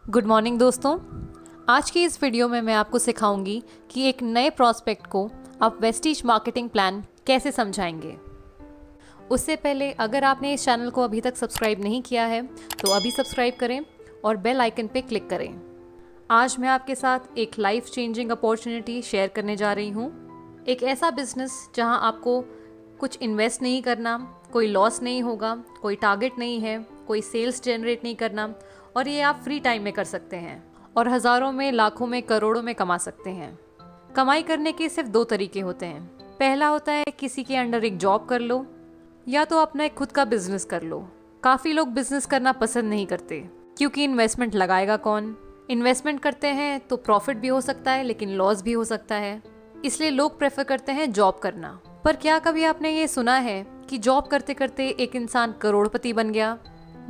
Good morning दोस्तों। आज की इस वीडियो में मैं आपको सिखाऊंगी कि एक नए प्रॉस्पेक्ट को आप वेस्टीज मार्केटिंग प्लान कैसे समझाएंगे। उससे पहले अगर आपने इस चैनल को अभी तक सब्सक्राइब नहीं किया है तो अभी सब्सक्राइब करें और बेल आइकन पे क्लिक करें। आज मैं आपके साथ एक लाइफ चेंजिंग अपॉर्चुनिटी शेयर करने जा रही हूँ। एक ऐसा बिजनेस जहाँ आपको कुछ इन्वेस्ट नहीं करना, कोई लॉस नहीं होगा, कोई टारगेट नहीं है, कोई सेल्स जनरेट नहीं करना और ये आप फ्री टाइम में कर सकते हैं और हज़ारों में, लाखों में, करोड़ों में कमा सकते हैं। कमाई करने के सिर्फ दो तरीके होते हैं। पहला होता है किसी के अंडर एक जॉब कर लो या तो अपना एक खुद का बिजनेस कर लो। काफ़ी लोग बिजनेस करना पसंद नहीं करते क्योंकि इन्वेस्टमेंट लगाएगा कौन। इन्वेस्टमेंट करते हैं तो प्रॉफिट भी हो सकता है लेकिन लॉस भी हो सकता है, इसलिए लोग प्रेफर करते हैं जॉब करना। पर क्या कभी आपने ये सुना है कि जॉब करते करते एक इंसान करोड़पति बन गया?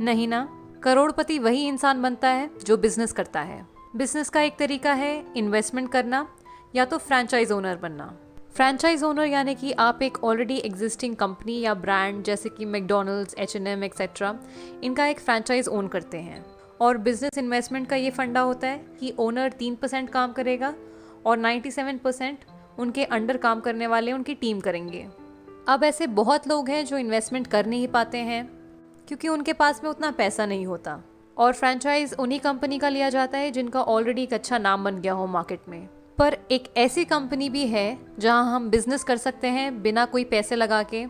नहीं ना। करोड़पति वही इंसान बनता है जो बिजनेस करता है। बिजनेस का एक तरीका है इन्वेस्टमेंट करना या तो फ्रेंचाइज ओनर बनना। फ्रेंचाइज ओनर यानी कि आप एक ऑलरेडी एग्जिस्टिंग कंपनी या ब्रांड जैसे कि मैकडॉनल्ड्स, H&M एक्सेट्रा, इनका एक फ्रेंचाइज ओन करते हैं। और बिजनेस इन्वेस्टमेंट का ये फंडा होता है कि ओनर 3% काम करेगा और 97% उनके अंडर काम करने वाले उनकी टीम करेंगे। अब ऐसे बहुत लोग हैं जो इन्वेस्टमेंट कर नहीं पाते हैं क्योंकि उनके पास में उतना पैसा नहीं होता और फ्रेंचाइज उन्हीं कंपनी का लिया जाता है जिनका ऑलरेडी एक अच्छा नाम बन गया हो मार्केट में। पर एक ऐसी कंपनी भी है जहां हम बिजनेस कर सकते हैं बिना कोई पैसे लगा के,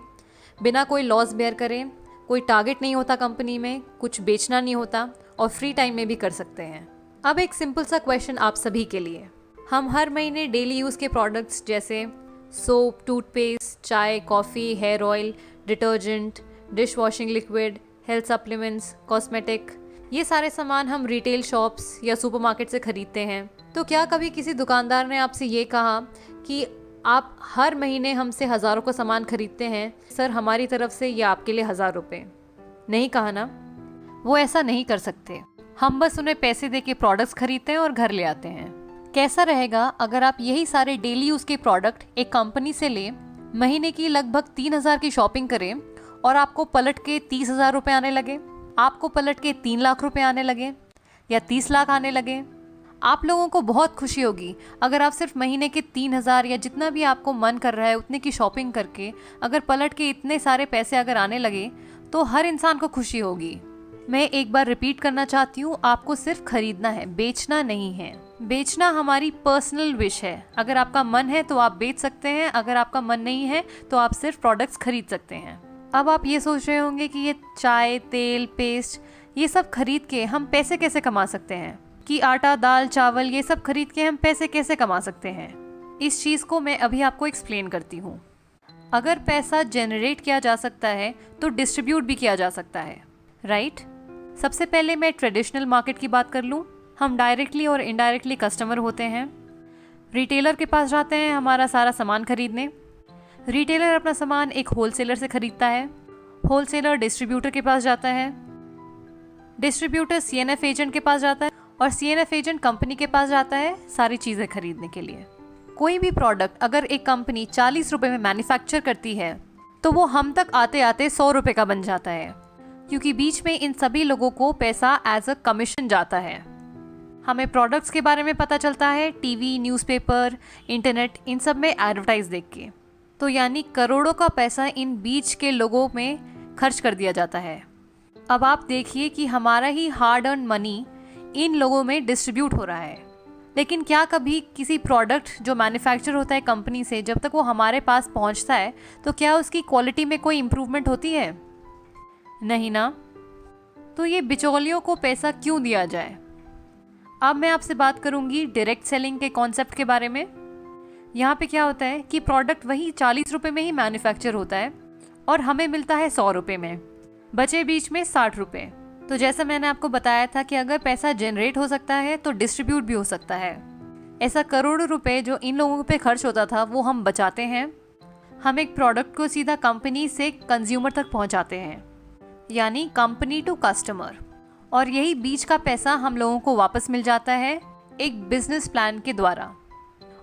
बिना कोई लॉस बेयर करें, कोई टारगेट नहीं होता कंपनी में, कुछ बेचना नहीं होता और फ्री टाइम में भी कर सकते हैं। अब एक सिंपल सा क्वेश्चन आप सभी के लिए। हम हर महीने डेली यूज़ के प्रोडक्ट्स जैसे सोप, टूथपेस्ट, चाय, coffee, hair oil, detergent, dish washing liquid, health supplements, cosmetic, ये सारे सामान हम रिटेल शॉप्स या सुपरमार्केट से खरीदते हैं। तो क्या कभी किसी दुकानदार ने आपसे ये कहा कि आप हर महीने हमसे हज़ारों का सामान खरीदते हैं, सर हमारी तरफ से ये आपके लिए 1000 रुपये? नहीं कहा ना। वो ऐसा नहीं कर सकते। हम बस उन्हें पैसे दे के प्रोडक्ट्स खरीदते हैं और घर ले आते हैं। कैसा रहेगा अगर आप यही सारे डेली यूज़ के प्रोडक्ट एक कंपनी से लें, महीने की लगभग 3000 की शॉपिंग करें और आपको पलट के 30,000 रुपये आने लगे, आपको पलट के 3 लाख रुपए आने लगे या 30 लाख आने लगे? आप लोगों को बहुत खुशी होगी अगर आप सिर्फ महीने के 3000 या जितना भी आपको मन कर रहा है उतने की शॉपिंग करके अगर पलट के इतने सारे पैसे अगर आने लगे तो हर इंसान को खुशी होगी। मैं एक बार रिपीट करना चाहती हूँ, आपको सिर्फ खरीदना है, बेचना नहीं है। बेचना हमारी पर्सनल विश है। अगर आपका मन है तो आप बेच सकते हैं, अगर आपका मन नहीं है तो आप सिर्फ प्रोडक्ट्स खरीद सकते हैं। अब आप ये सोच रहे होंगे कि ये चाय, तेल, पेस्ट, ये सब खरीद के हम पैसे कैसे कमा सकते हैं, कि आटा, दाल, चावल ये सब खरीद के हम पैसे कैसे कमा सकते हैं। इस चीज़ को मैं अभी आपको एक्सप्लेन करती हूँ। अगर पैसा जनरेट किया जा सकता है तो डिस्ट्रीब्यूट भी किया जा सकता है, राइट? सबसे पहले मैं ट्रेडिशनल मार्केट की बात कर लूँ। हम डायरेक्टली और इनडायरेक्टली कस्टमर होते हैं। रिटेलर के पास जाते हैं हमारा सारा सामान खरीदने। रिटेलर अपना सामान एक होलसेलर से खरीदता है, होलसेलर डिस्ट्रीब्यूटर के पास जाता है, डिस्ट्रीब्यूटर CNF एजेंट के पास जाता है और CNF एजेंट कंपनी के पास जाता है सारी चीज़ें खरीदने के लिए। कोई भी प्रोडक्ट अगर एक कंपनी 40 रुपये में मैन्युफैक्चर करती है तो वो हम तक आते आते 100 रुपये का बन जाता है, क्योंकि बीच में इन सभी लोगों को पैसा एज अ कमीशन जाता है। हमें प्रोडक्ट्स के बारे में पता चलता है टीवी, न्यूज़पेपर, इंटरनेट, इन सब में एडवर्टाइज देख के। तो यानी करोड़ों का पैसा इन बीच के लोगों में खर्च कर दिया जाता है। अब आप देखिए कि हमारा ही हार्ड अर्न मनी इन लोगों में डिस्ट्रीब्यूट हो रहा है। लेकिन क्या कभी किसी प्रोडक्ट जो मैन्युफैक्चर होता है कंपनी से, जब तक वो हमारे पास पहुंचता है तो क्या उसकी क्वालिटी में कोई इम्प्रूवमेंट होती है? नहीं ना। तो ये बिचौलियों को पैसा क्यों दिया जाए? अब मैं आपसे बात करूंगी डायरेक्ट सेलिंग के कॉन्सेप्ट के बारे में। यहाँ पे क्या होता है कि प्रोडक्ट वही 40 रुपये में ही मैन्युफैक्चर होता है और हमें मिलता है 100 रुपये में, बचे बीच में 60 रुपये। तो जैसा मैंने आपको बताया था कि अगर पैसा जनरेट हो सकता है तो डिस्ट्रीब्यूट भी हो सकता है। ऐसा करोड़ों रुपए जो इन लोगों पे खर्च होता था वो हम बचाते हैं। हम एक प्रोडक्ट को सीधा कंपनी से कंज्यूमर तक पहुँचाते हैं, यानी कंपनी टू कस्टमर, और यही बीच का पैसा हम लोगों को वापस मिल जाता है एक बिजनेस प्लान के द्वारा,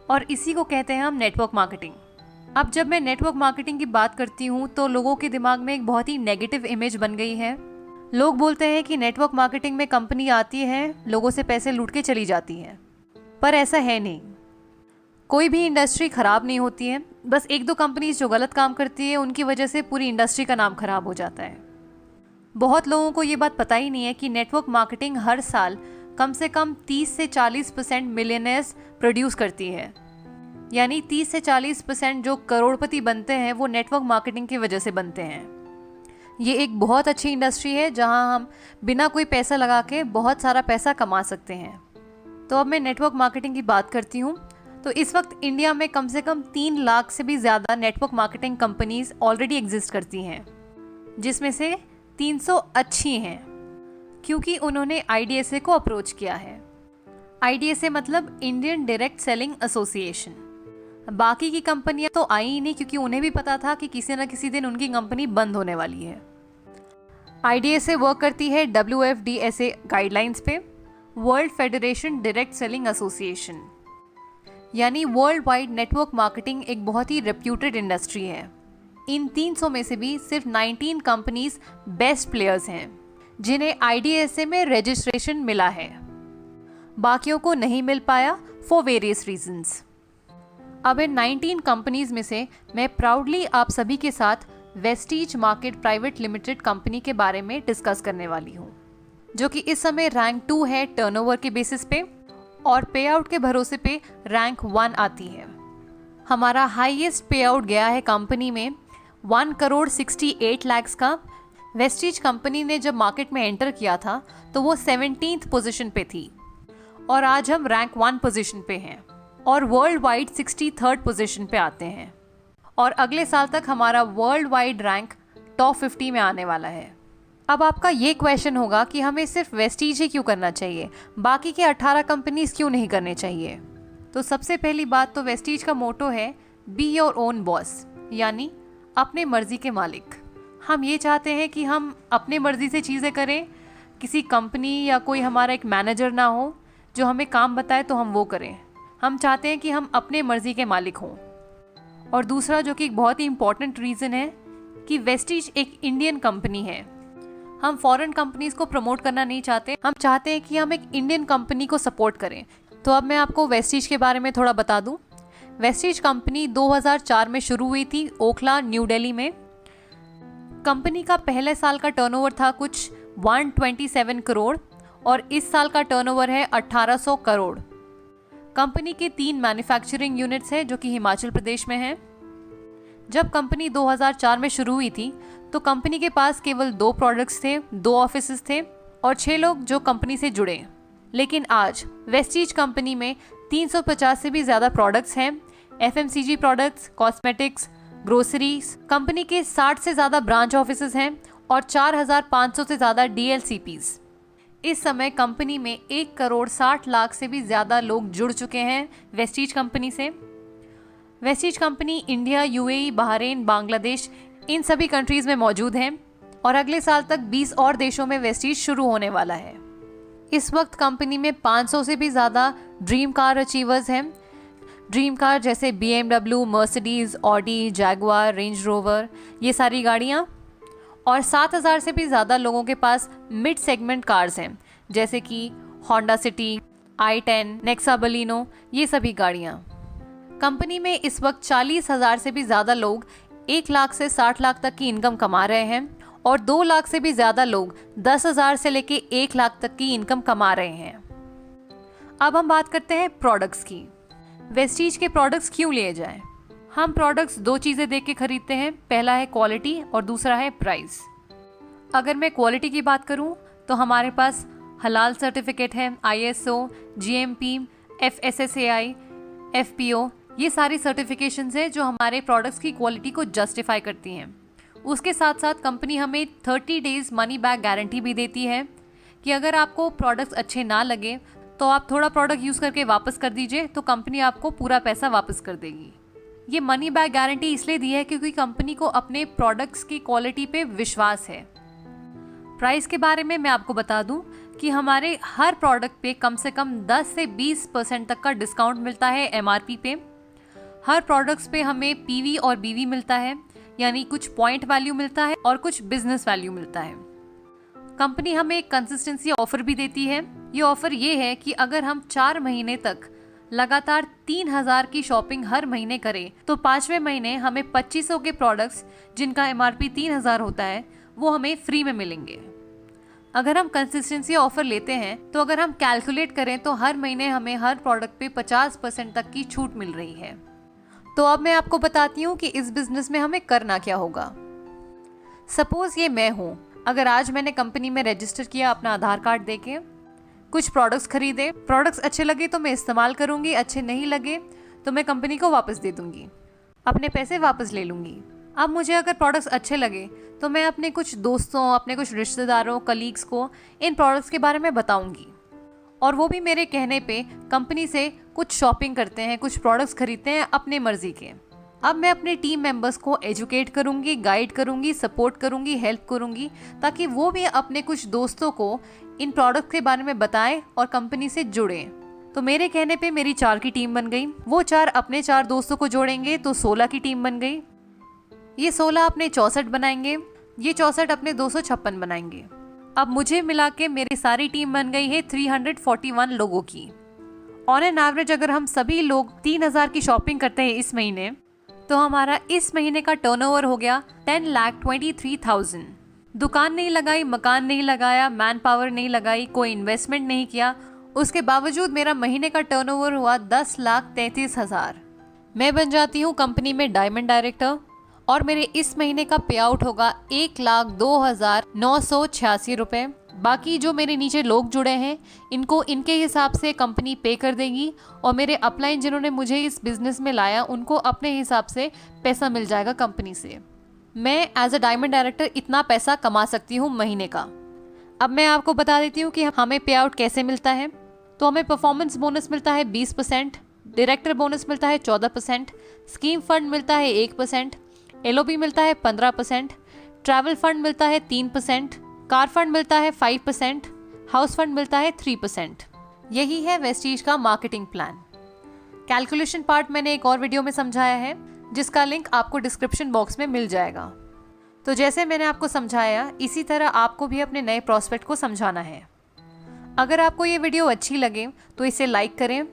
और इसी को कहते हैं हम नेटवर्क मार्केटिंग। अब जब मैं नेटवर्क मार्केटिंग की बात करती हूँ तो लोगों के दिमाग में एक बहुत ही नेगेटिव इमेज बन गई है। लोग बोलते हैं कि नेटवर्क मार्केटिंग में कंपनी आती है, लोगों से पैसे लूट के चली जाती है, पर ऐसा है नहीं। कोई भी इंडस्ट्री खराब नहीं होती है, बस एक दो कंपनीज जो गलत काम करती है उनकी वजह से पूरी इंडस्ट्री का नाम खराब हो जाता है। बहुत लोगों को ये बात पता ही नहीं है कि नेटवर्क मार्केटिंग हर साल कम से कम 30 से 40% मिलियनेयर्स प्रोड्यूस करती है। यानी 30 से 40% जो करोड़पति बनते हैं वो नेटवर्क मार्केटिंग की वजह से बनते हैं। ये एक बहुत अच्छी इंडस्ट्री है जहां हम बिना कोई पैसा लगा के बहुत सारा पैसा कमा सकते हैं। तो अब मैं नेटवर्क मार्केटिंग की बात करती हूँ। तो इस वक्त इंडिया में कम से कम 3 लाख से भी ज़्यादा network marketing companies already exist करती हैं, जिसमें से 300 अच्छी हैं क्योंकि उन्होंने IDSA को अप्रोच किया है। IDSA मतलब इंडियन डायरेक्ट सेलिंग एसोसिएशन। बाकी की कंपनियां तो आई ही नहीं क्योंकि उन्हें भी पता था कि किसी न किसी दिन उनकी कंपनी बंद होने वाली है। IDSA वर्क करती है WFDSA गाइडलाइंस पे, world federation direct selling association. यानी वर्ल्ड वाइड नेटवर्क मार्केटिंग एक बहुत ही रेप्यूटेड इंडस्ट्री है। इन 300 में से भी सिर्फ 19 कंपनीज बेस्ट प्लेयर्स हैं जिन्हें IDSA में रजिस्ट्रेशन मिला है। बाकियों को नहीं मिल पाया फॉर वेरियस रीजंस। अब इन 19 कंपनीज में से मैं प्राउडली आप सभी के साथ Vestige market private limited company के बारे में डिस्कस करने वाली हूँ, जो कि इस समय रैंक 2 है टर्नओवर के बेसिस पे और पे आउट के भरोसे पे रैंक 1 आती है। हमारा हाईएस्ट पे आउट गया है कंपनी में 1,68 लाख का। वेस्टीज कंपनी ने जब मार्केट में एंटर किया था तो वो 17th पोजीशन पे थी और आज हम रैंक 1 पोजीशन पे हैं और वर्ल्ड वाइड 63rd पोजीशन पे आते हैं। और अगले साल तक हमारा वर्ल्ड वाइड रैंक टॉप 50 में आने वाला है। अब आपका ये क्वेश्चन होगा कि हमें सिर्फ वेस्टीज ही क्यों करना चाहिए, बाकी के 18 कंपनीज क्यों नहीं करने चाहिए। तो सबसे पहली बात तो वेस्टीज का मोटो है बी योर ओन बॉस, यानी अपने मर्जी के मालिक। हम ये चाहते हैं कि हम अपने मर्जी से चीज़ें करें, किसी कंपनी या कोई हमारा एक मैनेजर ना हो जो हमें काम बताए तो हम वो करें। हम चाहते हैं कि हम अपने मर्जी के मालिक हों। और दूसरा जो कि एक बहुत ही इंपॉर्टेंट रीज़न है कि वेस्टीज एक इंडियन कंपनी है। हम फॉरेन कंपनीज को प्रमोट करना नहीं चाहते, हम चाहते हैं कि हम एक इंडियन कंपनी को सपोर्ट करें। तो अब मैं आपको वेस्टीज के बारे में थोड़ा बता दूं। वेस्टीज कंपनी 2004 में शुरू हुई थी ओखला, न्यू दिल्ली में। कंपनी का पहले साल का टर्नओवर था कुछ 127 करोड़ और इस साल का टर्नओवर है 1800 करोड़। कंपनी के 3 मैन्युफैक्चरिंग यूनिट्स हैं जो कि हिमाचल प्रदेश में हैं। जब कंपनी 2004 में शुरू हुई थी तो कंपनी के पास केवल 2 प्रोडक्ट्स थे, 2 ऑफिसेस थे और 6 लोग जो कंपनी से जुड़े। लेकिन आज वेस्टीज कंपनी में 350 से भी ज़्यादा प्रोडक्ट्स हैं। FMCG products, cosmetics, groceries. Company के 60 से ज़्यादा ब्रांच ऑफिसेस हैं और 4500 से ज़्यादा DLCPs। इस समय कंपनी में 1,60,00,000 से भी ज़्यादा लोग जुड़ चुके हैं वेस्टीज कंपनी से। Vestige company India, UAE, Bahrain, Bangladesh इन सभी कंट्रीज़ में मौजूद हैं और अगले साल तक 20 और देशों में वेस्टीज शुरू होने वाला है। इस वक्त कंपनी में 500 से भी ज़्यादा ड्रीम कार अचीवर्स हैं। ड्रीम कार जैसे BMW, Mercedes, Audi, Jaguar, range rover, ये सारी गाड़ियाँ। और 7,000 से भी ज़्यादा लोगों के पास मिड सेगमेंट कार्स हैं जैसे कि Honda city, i10, Nexa Baleno, ये सभी गाड़ियाँ। कंपनी में इस वक्त 40,000 से भी ज़्यादा लोग 1 लाख से 60 लाख तक की इनकम कमा रहे हैं और 2 लाख से भी ज़्यादा लोग 10,000 से लेके 1 लाख तक की इनकम कमा रहे हैं। अब हम बात करते हैं प्रोडक्ट्स की। वेस्टीज के प्रोडक्ट्स क्यों लिए जाएं? हम प्रोडक्ट्स 2 चीज़ें देख के खरीदते हैं, पहला है क्वालिटी और दूसरा है प्राइस। अगर मैं क्वालिटी की बात करूं तो हमारे पास हलाल सर्टिफिकेट है, ISO, GMP, FSSAI, FPO, ये सारी सर्टिफिकेशंस हैं जो हमारे प्रोडक्ट्स की क्वालिटी को जस्टिफाई करती हैं। उसके साथ साथ कंपनी हमें 30 डेज़ मनी बैक गारंटी भी देती है कि अगर आपको प्रोडक्ट्स अच्छे ना लगे तो आप थोड़ा प्रोडक्ट यूज़ करके वापस कर दीजिए, तो कंपनी आपको पूरा पैसा वापस कर देगी। ये मनी बैक गारंटी इसलिए दी है क्योंकि कंपनी को अपने प्रोडक्ट्स की क्वालिटी पे विश्वास है। प्राइस के बारे में मैं आपको बता दूं कि हमारे हर प्रोडक्ट पे कम से कम 10 से 20% तक का डिस्काउंट मिलता है MRP पे। हर प्रोडक्ट्स पे हमें PV और BV मिलता है, यानी कुछ पॉइंट वैल्यू मिलता है और कुछ बिजनेस वैल्यू मिलता है। कंपनी हमें एक कंसिस्टेंसी ऑफर भी देती है। ये ऑफर ये है कि अगर हम 4 महीने तक लगातार 3000 की शॉपिंग हर महीने करें तो 5वें महीने हमें 2500 के प्रोडक्ट्स जिनका MRP 3000 होता है वो हमें फ्री में मिलेंगे। अगर हम कंसिस्टेंसी ऑफर लेते हैं तो अगर हम कैलकुलेट करें तो हर महीने हमें हर प्रोडक्ट पे 50% तक की छूट मिल रही है। तो अब मैं आपको बताती हूँ कि इस बिजनेस में हमें करना क्या होगा। सपोज ये मैं हूँ, अगर आज मैंने कंपनी में रजिस्टर किया अपना आधार कार्ड देके, कुछ प्रोडक्ट्स खरीदे, प्रोडक्ट्स अच्छे लगे तो मैं इस्तेमाल करूँगी, अच्छे नहीं लगे तो मैं कंपनी को वापस दे दूँगी, अपने पैसे वापस ले लूँगी। अब मुझे अगर प्रोडक्ट्स अच्छे लगे तो मैं अपने कुछ दोस्तों, अपने कुछ रिश्तेदारों, कलीग्स को इन प्रोडक्ट्स के बारे में बताऊँगी और वो भी मेरे कहने पे कंपनी से कुछ शॉपिंग करते हैं, कुछ प्रोडक्ट्स खरीदते हैं अपने मर्जी के। अब मैं अपने टीम मेंबर्स को एजुकेट करूंगी, गाइड करूंगी, सपोर्ट करूंगी, हेल्प करूंगी ताकि वो भी अपने कुछ दोस्तों को इन प्रोडक्ट के बारे में बताएं और कंपनी से जुड़ें। तो मेरे कहने पे मेरी 4 की टीम बन गई, वो 4 अपने 4 दोस्तों को जोड़ेंगे तो 16 की टीम बन गई, ये 16 अपने 64 बनाएंगे, ये 64 अपने 256 बनाएंगे। अब मुझे मिला के मेरी सारी टीम बन गई है 341 लोगों की। ऑन एन एवरेज अगर हम सभी लोग 3000 की शॉपिंग करते हैं इस महीने तो हमारा इस महीने का टर्नओवर हो गया 10,23,000। दुकान नहीं लगाई, मकान नहीं लगाया, मैन पावर नहीं लगाई, कोई इन्वेस्टमेंट नहीं किया, उसके बावजूद मेरा महीने का टर्नओवर हुआ 10,33,000। मैं बन जाती हूँ कंपनी में डायमंड डायरेक्टर और मेरे इस महीने का पे आउट होगा 1,02,986 रुपये। बाकी जो मेरे नीचे लोग जुड़े हैं इनको इनके हिसाब से कंपनी पे कर देगी और मेरे अपलाइन जिन्होंने मुझे इस बिज़नेस में लाया उनको अपने हिसाब से पैसा मिल जाएगा कंपनी से। मैं एज अ डायमंड डायरेक्टर इतना पैसा कमा सकती हूँ महीने का। अब मैं आपको बता देती हूँ कि हमें पे आउट कैसे मिलता है। तो हमें परफॉर्मेंस बोनस मिलता है 20%, डायरेक्टर बोनस मिलता है 14%, स्कीम फंड मिलता है 1%, LOB मिलता है 15%, ट्रैवल फंड मिलता है 3%, कार फंड मिलता है 5%, हाउस फंड मिलता है 3%। यही है वेस्टीज का मार्केटिंग प्लान। कैलकुलेशन पार्ट मैंने एक और वीडियो में समझाया है जिसका लिंक आपको डिस्क्रिप्शन बॉक्स में मिल जाएगा। तो जैसे मैंने आपको समझाया इसी तरह आपको भी अपने नए प्रॉस्पेक्ट को समझाना है। अगर आपको ये वीडियो अच्छी लगे तो इसे लाइक करें,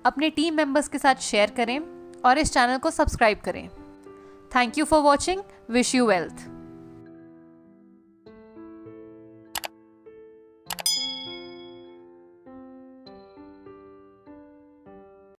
अपने टीम मेंबर्स के साथ शेयर करें और इस चैनल को सब्सक्राइब करें। Thank you for watching. Wish you wealth.